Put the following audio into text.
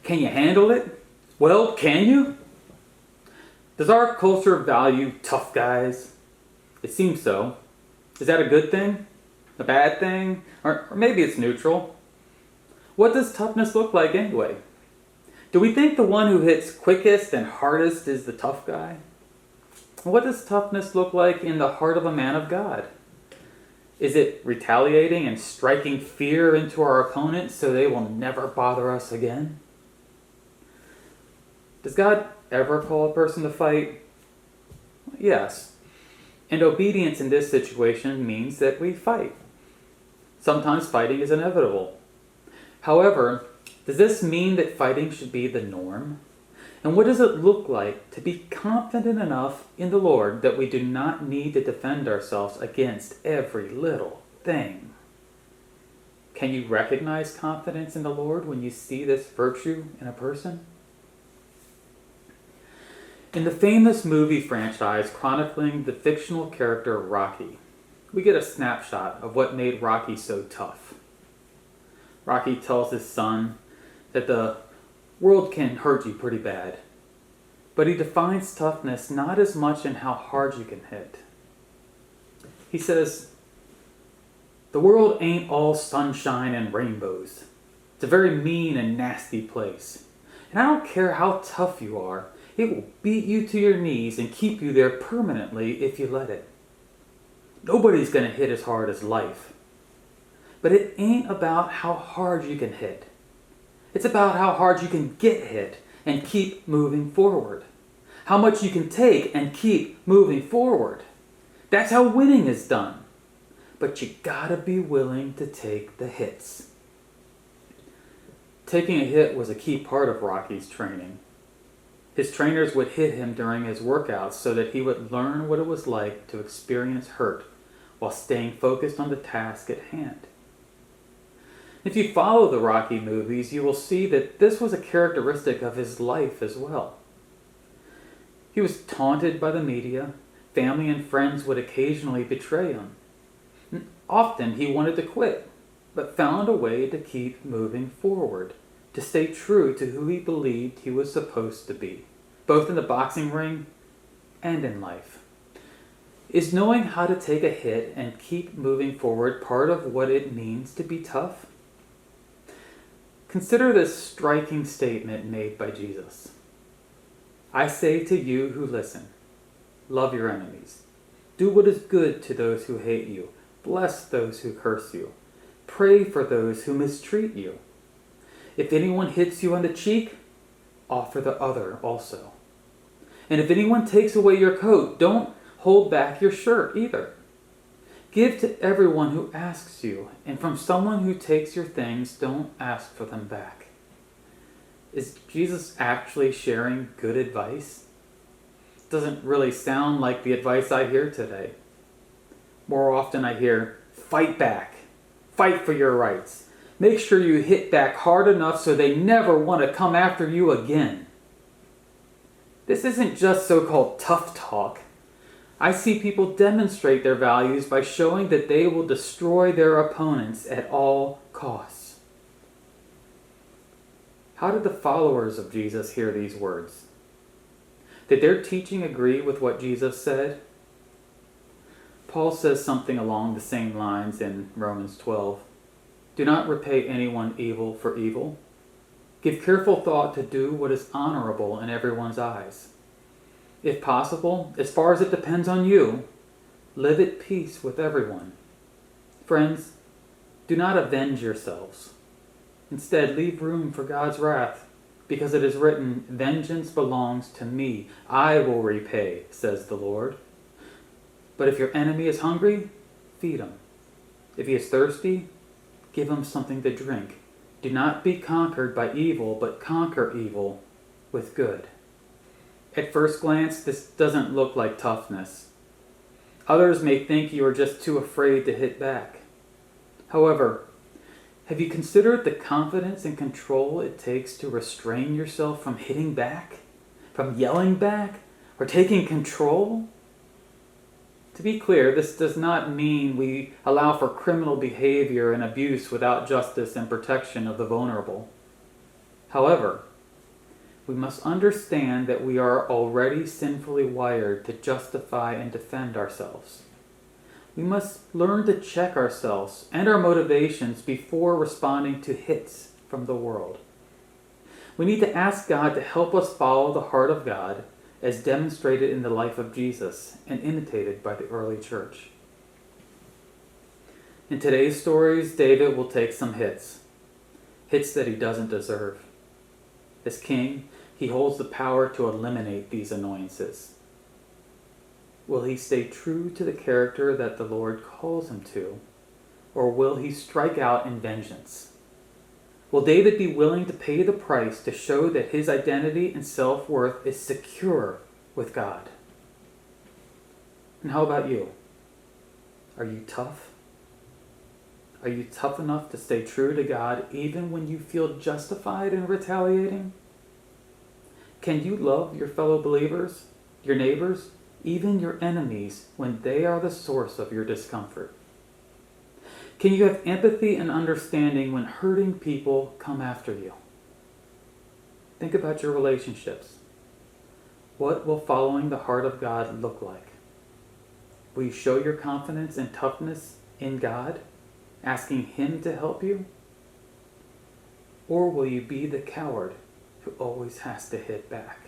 Can you handle it? Well, can you? Does our culture value tough guys? It seems so. Is that a good thing? A bad thing? Or maybe it's neutral. What does toughness look like anyway? Do we think the one who hits quickest and hardest is the tough guy? What does toughness look like in the heart of a man of God? Is it retaliating and striking fear into our opponents so they will never bother us again? Does God ever call a person to fight? Yes. And obedience in this situation means that we fight. Sometimes fighting is inevitable. However, does this mean that fighting should be the norm? And what does it look like to be confident enough in the Lord that we do not need to defend ourselves against every little thing? Can you recognize confidence in the Lord when you see this virtue in a person? In the famous movie franchise chronicling the fictional character Rocky, we get a snapshot of what made Rocky so tough. Rocky tells his son that the world can hurt you pretty bad, but he defines toughness not as much in how hard you can hit. He says, the world ain't all sunshine and rainbows. It's a very mean and nasty place. And I don't care how tough you are, it will beat you to your knees and keep you there permanently if you let it. Nobody's going to hit as hard as life. But it ain't about how hard you can hit. It's about how hard you can get hit and keep moving forward. How much you can take and keep moving forward. That's how winning is done. But you gotta be willing to take the hits. Taking a hit was a key part of Rocky's training. His trainers would hit him during his workouts so that he would learn what it was like to experience hurt while staying focused on the task at hand. If you follow the Rocky movies, you will see that this was a characteristic of his life as well. He was taunted by the media. Family and friends would occasionally betray him. And often he wanted to quit, but found a way to keep moving forward, to stay true to who he believed he was supposed to be, both in the boxing ring and in life. Is knowing how to take a hit and keep moving forward part of what it means to be tough? Consider this striking statement made by Jesus. I say to you who listen, love your enemies. Do what is good to those who hate you. Bless those who curse you. Pray for those who mistreat you. If anyone hits you on the cheek, offer the other also. And if anyone takes away your coat, don't hold back your shirt either. Give to everyone who asks you, and from someone who takes your things, don't ask for them back. Is Jesus actually sharing good advice? Doesn't really sound like the advice I hear today. More often I hear, fight back. Fight for your rights. Make sure you hit back hard enough so they never want to come after you again. This isn't just so-called tough talk. I see people demonstrate their values by showing that they will destroy their opponents at all costs. How did the followers of Jesus hear these words? Did their teaching agree with what Jesus said? Paul says something along the same lines in Romans 12. Do not repay anyone evil for evil. Give careful thought to do what is honorable in everyone's eyes. If possible, as far as it depends on you, live at peace with everyone. Friends, do not avenge yourselves. Instead, leave room for God's wrath, because it is written, vengeance belongs to me. I will repay, says the Lord. But if your enemy is hungry, feed him. If he is thirsty, give him something to drink. Do not be conquered by evil, but conquer evil with good. At first glance, this doesn't look like toughness. Others may think you are just too afraid to hit back. However, have you considered the confidence and control it takes to restrain yourself from hitting back, from yelling back, or taking control? To be clear, this does not mean we allow for criminal behavior and abuse without justice and protection of the vulnerable. However, We must understand that we are already sinfully wired to justify and defend ourselves. We must learn to check ourselves and our motivations before responding to hits from the world. We need to ask God to help us follow the heart of God as demonstrated in the life of Jesus and imitated by the early church. In today's stories, David will take some hits that he doesn't deserve. As king, he holds the power to eliminate these annoyances. Will he stay true to the character that the Lord calls him to, or will he strike out in vengeance? Will David be willing to pay the price to show that his identity and self-worth is secure with God? And how about you? Are you tough? Are you tough enough to stay true to God even when you feel justified in retaliating? Can you love your fellow believers, your neighbors, even your enemies when they are the source of your discomfort? Can you have empathy and understanding when hurting people come after you? Think about your relationships. What will following the heart of God look like? Will you show your confidence and toughness in God, asking Him to help you? Or will you be the coward who always has to hit back?